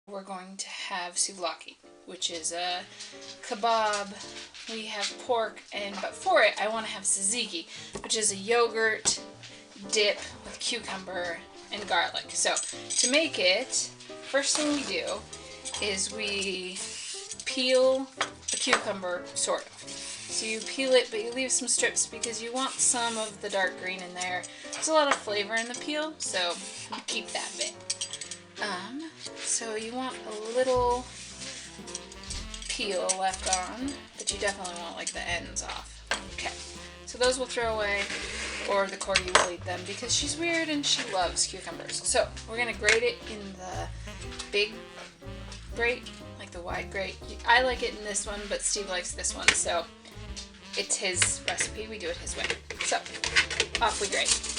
We're going to have souvlaki, which is a kebab. We have pork, but for it I want to have tzatziki, which is a yogurt dip with cucumber and garlic. So to make it, first thing we do is we peel a cucumber, sort of. So you peel it, but you leave some strips because you want some of the dark green in there. There's a lot of flavor in the peel, so you keep that bit. So you want a little peel left on, but you definitely want like the ends off. Okay, so those we'll throw away, or the corgi will eat them because she's weird and she loves cucumbers. So we're gonna grate it in the big grate, like the wide grate. I like it in this one, but Steve likes this one, so it's his recipe. We do it his way. So off we grate.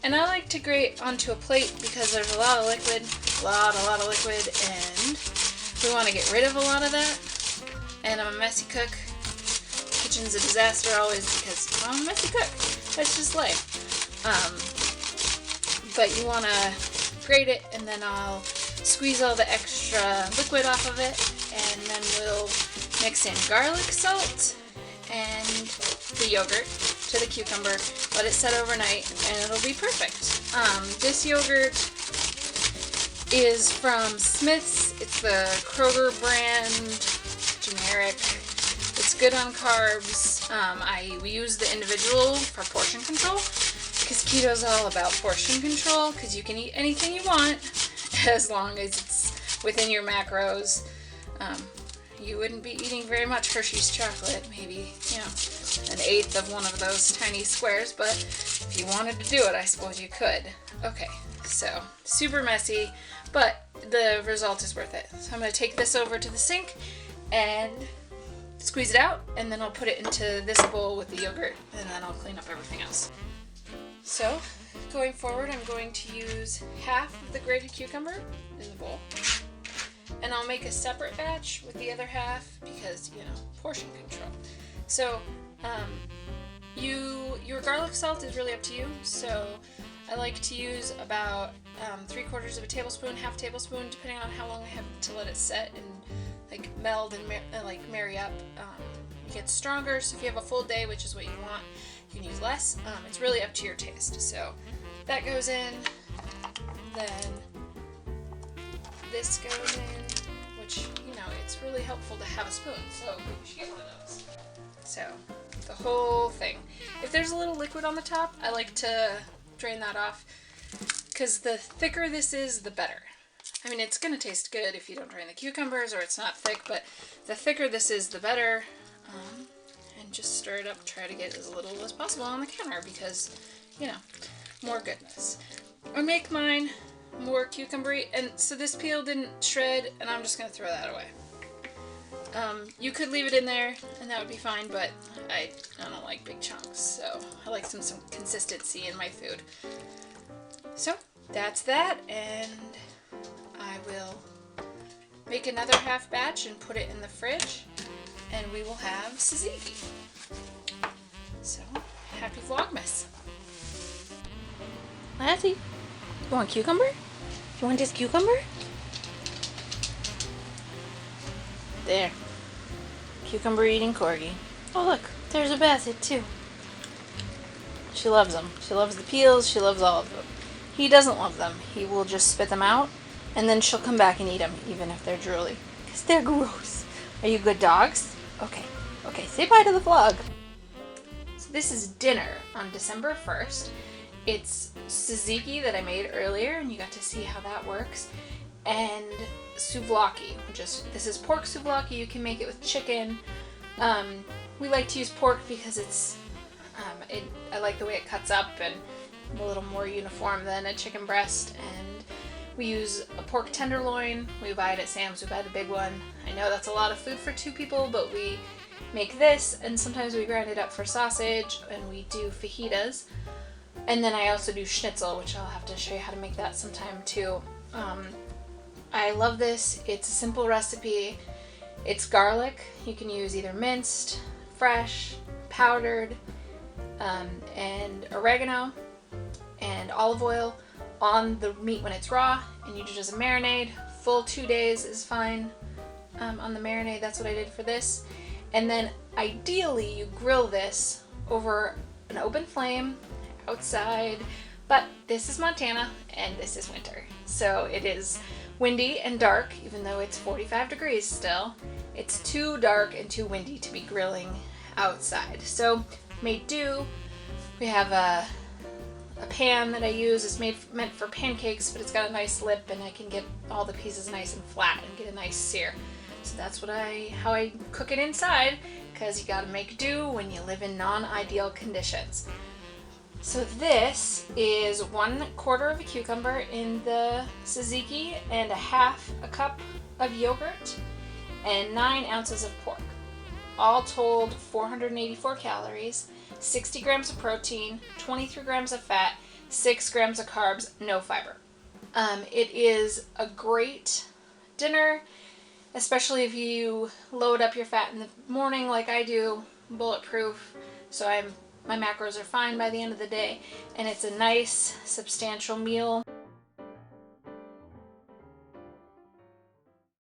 And I like to grate onto a plate because there's a lot of liquid, a lot of liquid, and we want to get rid of a lot of that. And I'm a messy cook. Kitchen's a disaster always because I'm a messy cook. That's just life. But you want to grate it, and then I'll squeeze all the extra liquid off of it, and then we'll mix in garlic salt and the yogurt to the cucumber, let it set overnight, and it'll be perfect. This yogurt is from Smith's. It's the Kroger brand, generic. It's good on carbs. We use the individual for portion control because keto's all about portion control, because you can eat anything you want as long as it's within your macros. You wouldn't be eating very much Hershey's chocolate, maybe, an eighth of one of those tiny squares, but if you wanted to do it, I suppose you could. Okay, so super messy, but the result is worth it. So I'm going to take this over to the sink and squeeze it out, and then I'll put it into this bowl with the yogurt, and then I'll clean up everything else. So, going forward, I'm going to use half of the grated cucumber in the bowl. And I'll make a separate batch with the other half because, portion control. So, your garlic salt is really up to you. So, I like to use about 3/4 of a tablespoon, half tablespoon, depending on how long I have to let it set and meld and marry up. It gets stronger. So if you have a full day, which is what you want, you can use less. It's really up to your taste. So that goes in. Then this goes in, which, it's really helpful to have a spoon, so you should get one of those. So, the whole thing. If there's a little liquid on the top, I like to drain that off, because the thicker this is, the better. I mean, it's going to taste good if you don't drain the cucumbers or it's not thick, but the thicker this is, the better. And just stir it up, try to get as little as possible on the counter because, more goodness. I make mine more cucumbery, and so this peel didn't shred, and I'm just going to throw that away. You could leave it in there, and that would be fine, but I don't like big chunks, so I like some consistency in my food. So, that's that, and I will make another half batch and put it in the fridge, and we will have tzatziki. So, happy Vlogmas! Lassie, you want cucumber? You want this cucumber? There. Cucumber eating corgi. Oh look, there's a basset too. She loves them. She loves the peels. She loves all of them. He doesn't love them. He will just spit them out, and then she'll come back and eat them, even if they're drooly. Because they're gross. Are you good dogs? Okay. Okay, say bye to the vlog. So this is dinner on December 1st. It's tzatziki that I made earlier, and you got to see how that works. And souvlaki, this is pork souvlaki. You can make it with chicken. We like to use pork because it's, I like the way it cuts up and a little more uniform than a chicken breast. And we use a pork tenderloin. We buy it at Sam's. We buy the big one. I know that's a lot of food for 2 people, but we make this, and sometimes we grind it up for sausage, and we do fajitas. And then I also do schnitzel, which I'll have to show you how to make that sometime too. I love this. It's a simple recipe. It's garlic. You can use either minced, fresh, powdered, and oregano and olive oil on the meat when it's raw, and you do just a marinade full 2 days is fine on the marinade. That's what I did for this. And then ideally you grill this over an open flame outside, but this is Montana and this is winter. So it is windy and dark, even though it's 45 degrees still. It's too dark and too windy to be grilling outside. So made do. We have a pan that I use. It's meant for pancakes, but it's got a nice lip and I can get all the pieces nice and flat and get a nice sear. So that's how I cook it inside, because you gotta make do when you live in non-ideal conditions. So this is 1/4 of a cucumber in the tzatziki and a half a cup of yogurt and 9 ounces of pork. All told 484 calories, 60 grams of protein, 23 grams of fat, 6 grams of carbs, no fiber. It is a great dinner, especially if you load up your fat in the morning like I do, bulletproof. So my macros are fine by the end of the day, and it's a nice substantial meal.